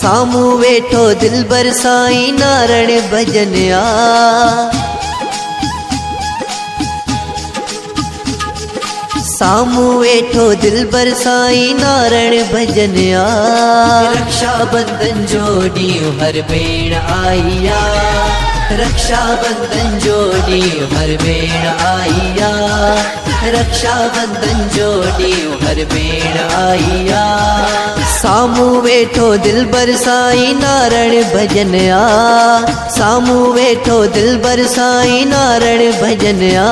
सामू वेठो दिलबर साईं नारण भजन आ। सामू वेठो दिलबर साईं नारण भजन आ। रक्षा बंधन जोड़ी हर भेण आईया, रक्षा बंधन जोड़ी हर भेण आईया, रक्षा बंधन जोड़ी हर भेण आईया। सामू वेठो दिलबर साईं नारण भजन आ। सामू वेठो दिलबर साईं नारण भजन आ।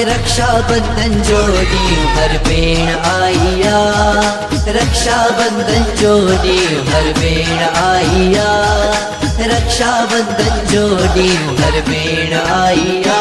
रक्षा बंधन जोड़ी हर भेण आईया, रक्षा बंधन जोड़ी हर भेण आईया, रक्षा बंधन जोड़ी हर भेण आईया।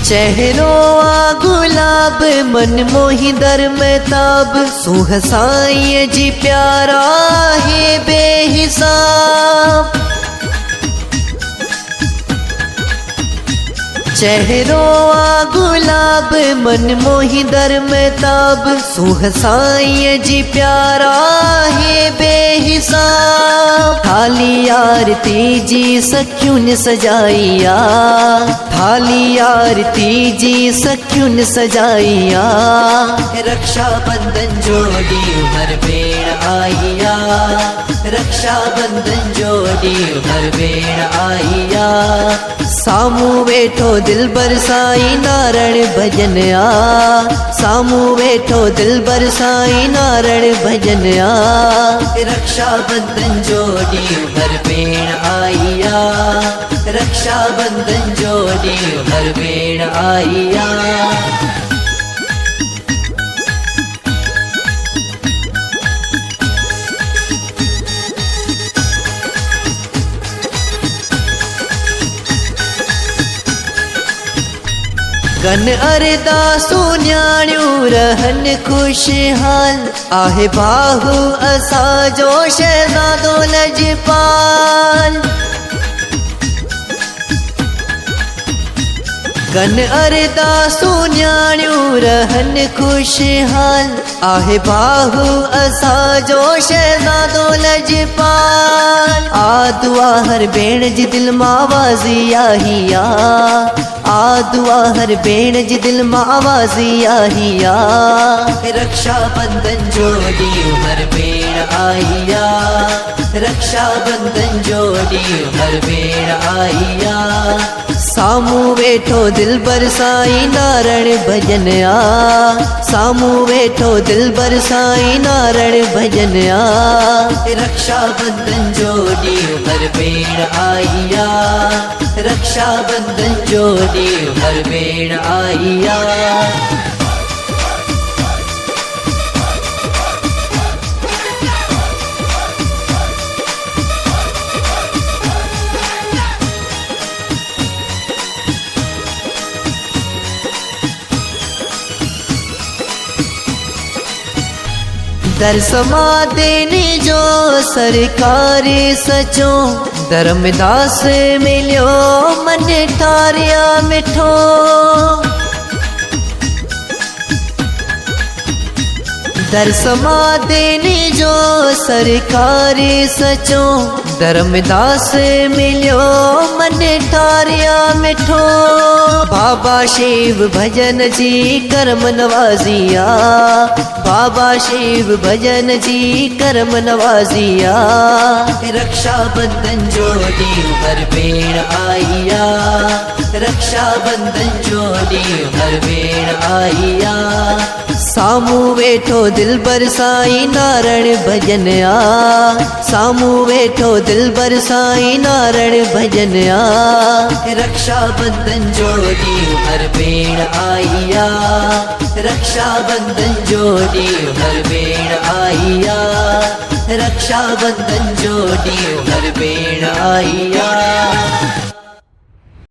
चेहरो आ गुलाब मन मोही दर महताब, सुह साईं जी प्यारा है बेहिसाब। चेहरो आ गुलाब मन मोही दर महताब, सुह साईं जी प्यारा है बेहिसाब। थाली आरती जी सखियुन सजाइया, थाली आरती जी सखियुन सजाइया। रक्षा बंधन जोड़ी हर भेण आईया, रक्षा बंधन जोड़ी हर भेण आईया। सामू वेठो दिलबर साईं नारण भजन आ। सामू वेठो दिलबर साईं नारण भजन आ। रक्षा बंधन जोड़ी हर भेण आईया, रक्षा बंधन जोड़ी हर भेण आईया। गन अरदासू न्याणियूं रहन खुशहाल, आहे बाहु असांजो शहज़ादो लजपाल। गन अरदासू न्याणियूं रहन खुशहाल, आहे बाहु असांजो शहज़ादो लजपाल। आ दुआ हर भेण जी दिल मां आवाज़ी आहिया, आ दुआ हर भेण जी दिल मां आवाज़ी आहिया। रक्षा बंधन जोड़ी हर भेण आईया, रक्षा बंधन जोड़ी हर भेण आईया। सामू वेठो दिलबर साईं नारण भजन आ। सामू वेठो दिलबर साईं नारण भजन आ। रक्षा बंधन जोड़ी हर भेण आईया, रक्षा बंधन जोड़ी हर भेण आईया। दरसमा देने जो सरकारी सचो, धर्मदास मिलियो मन ठारिया मिठो। दरसमा देने जो सरकारी सचो, धर्मदास मिलियो मन ठारिया मिठो। बाबा शिव भजन जी करम नवाजिया, बाबा शिव भजन जी करम नवाजिया। रक्षा बंधन जोड़ी हर भेण आईया, रक्षा बंधन जोड़ी हर भेण आईया। सामू वेठो दिलबर साईं नारण भजन आ। सामू वेठो दिलबर साईं नारण भजन आ। रक्षा बंधन जोड़ी हर भेण आईया, रक्षा बंधन जोड़ी हर भेण आईया, रक्षा बंधन जोड़ी हर भेण आईया।